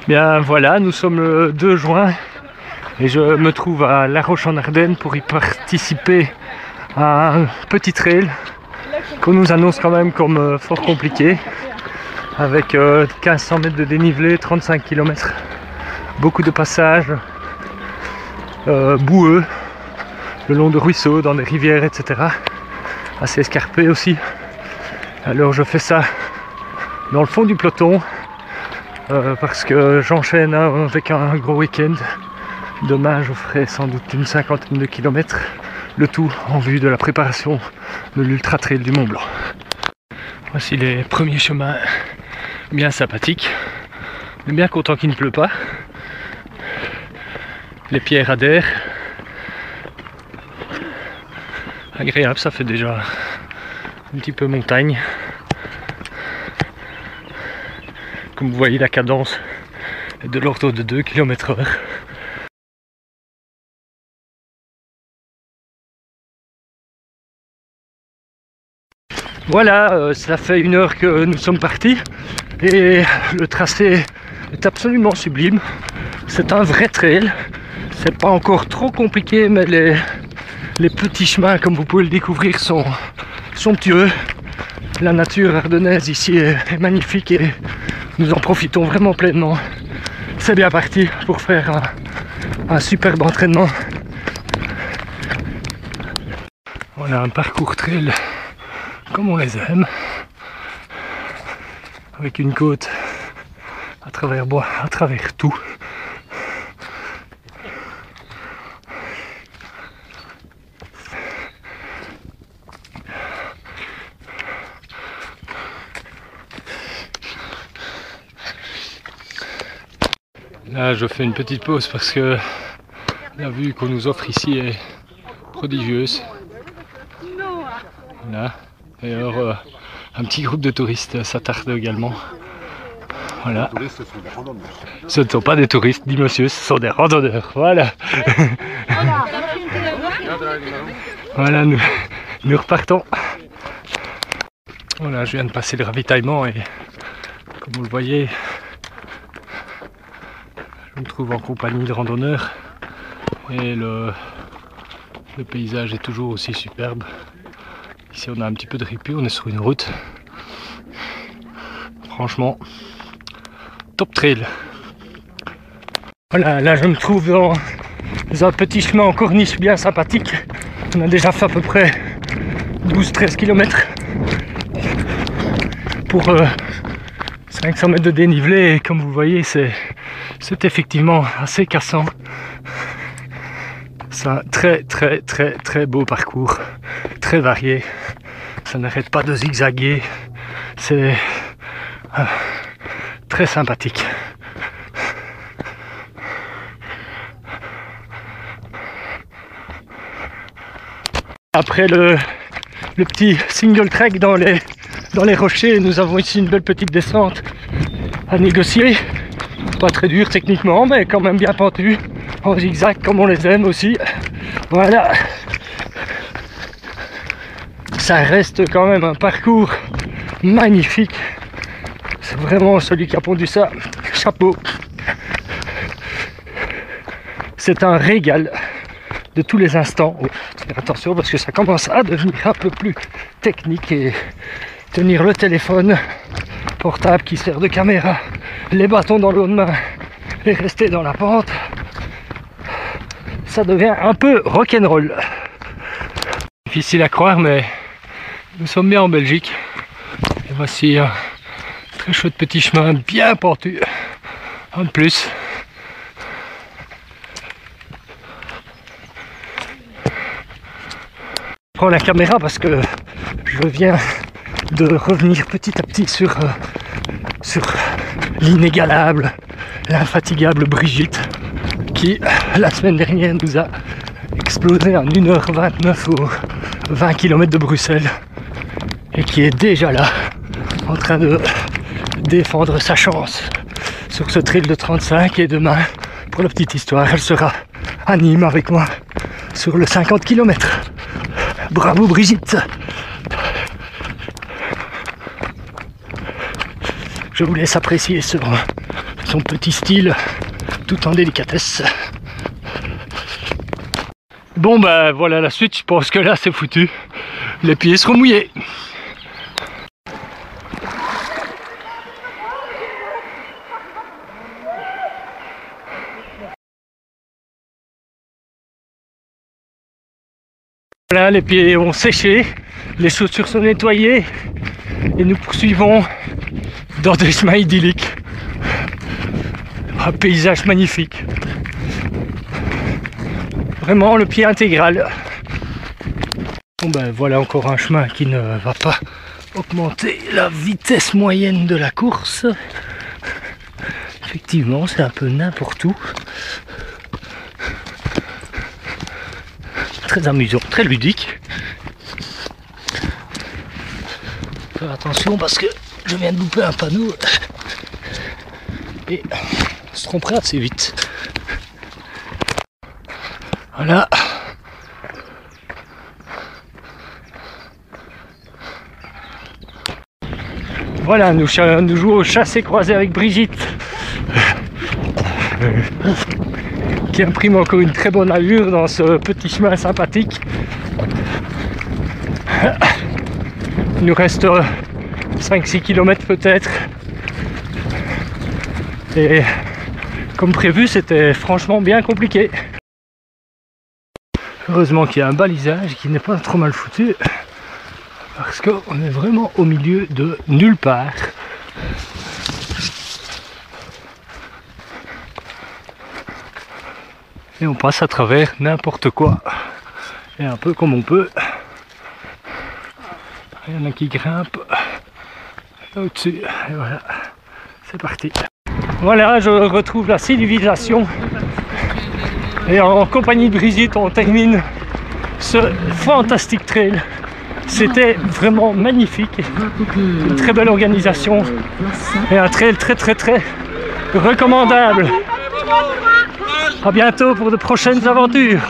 Bien voilà, nous sommes le 2 juin et je me trouve à La Roche-en-Ardenne pour y participer à un petit trail qu'on nous annonce quand même comme fort compliqué, avec 1500 mètres de dénivelé, 35 km, beaucoup de passages boueux le long de ruisseaux, dans des rivières, etc. Assez escarpé aussi. Alors je fais ça dans le fond du peloton parce que j'enchaîne avec un gros week-end. Demain je ferai sans doute une cinquantaine de kilomètres, le tout en vue de la préparation de l'Ultra Trail du Mont Blanc. Voici les premiers chemins bien sympathiques. On est bien content qu'il ne pleut pas. Les pierres adhèrent. Agréable, ça fait déjà un petit peu montagne. Comme vous voyez, la cadence est de l'ordre de 2 km/h. Voilà, ça fait 1 heure que nous sommes partis et le tracé est absolument sublime. C'est un vrai trail. C'est pas encore trop compliqué, mais les petits chemins, comme vous pouvez le découvrir, sont somptueux. La nature ardennaise ici est magnifique et nous en profitons vraiment pleinement. C'est bien parti pour faire un superbe entraînement. Voilà un parcours trail comme on les aime, avec une côte à travers bois, à travers tout. Là je fais une petite pause parce que la vue qu'on nous offre ici est prodigieuse. Voilà. Et alors un petit groupe de touristes s'attarde également. Voilà. Les touristes sont des randonneurs. Ce ne sont pas des touristes, dit monsieur, ce sont des randonneurs. Voilà. Voilà, nous repartons. Voilà, je viens de passer le ravitaillement et comme vous le voyez, je me trouve en compagnie de randonneurs et le paysage est toujours aussi superbe. Ici on a un petit peu de répit, on est sur une route. Franchement, top trail. Voilà, là je me trouve dans un petit chemin en corniche bien sympathique. On a déjà fait à peu près 12-13 km pour 500 mètres de dénivelé et comme vous voyez c'est effectivement assez cassant. C'est un très beau parcours, très varié. Ça n'arrête pas de zigzaguer. C'est très sympathique. Après le petit single track dans les rochers, nous avons ici une belle petite descente à négocier. Pas très dur techniquement, mais quand même bien pentu, en zigzag comme on les aime aussi. Voilà. Ça reste quand même un parcours magnifique. C'est vraiment celui qui a pondu ça. Chapeau. C'est un régal de tous les instants. Oh, faire attention parce que ça commence à devenir un peu plus technique et tenir le téléphone portable qui sert de caméra, les bâtons dans l'eau de main et rester dans la pente, ça devient un peu rock'n'roll. Difficile à croire, mais nous sommes bien en Belgique. Et voici un très chouette petit chemin bien pentu. Un de plus. Je prends la caméra parce que je viens de revenir petit à petit sur l'inégalable, l'infatigable Brigitte qui la semaine dernière nous a explosé en 1h29 aux 20 km de Bruxelles et qui est déjà là en train de défendre sa chance sur ce trail de 35 et demain, pour la petite histoire, elle sera à Nîmes avec moi sur le 50 km. Bravo Brigitte! Je vous laisse apprécier ce son petit style, tout en délicatesse. Bon ben voilà la suite, je pense que là c'est foutu. Les pieds seront mouillés. Voilà, les pieds ont séché, les chaussures sont nettoyées et nous poursuivons dans des chemins idylliques. Un paysage magnifique. Vraiment le pied intégral. Bon ben voilà encore un chemin qui ne va pas augmenter la vitesse moyenne de la course. Effectivement, c'est un peu n'importe où. Très amusant, très ludique. Faire attention parce que je viens de louper un panneau et on se tromperait assez vite. Voilà. Voilà, nous jouons au chassé-croisé avec Brigitte. Qui imprime encore une très bonne allure dans ce petit chemin sympathique. Il nous reste 5-6 km peut-être. Et comme prévu, c'était franchement bien compliqué. Heureusement qu'il y a un balisage qui n'est pas trop mal foutu. Parce qu'on est vraiment au milieu de nulle part. Et on passe à travers n'importe quoi. Et un peu comme on peut. Il y en a qui grimpent là au-dessus. Et voilà, c'est parti. Voilà, je retrouve la civilisation. Et en compagnie de Brigitte, on termine ce fantastique trail. C'était vraiment magnifique. Une très belle organisation. Et un trail très recommandable. À bientôt pour de prochaines aventures.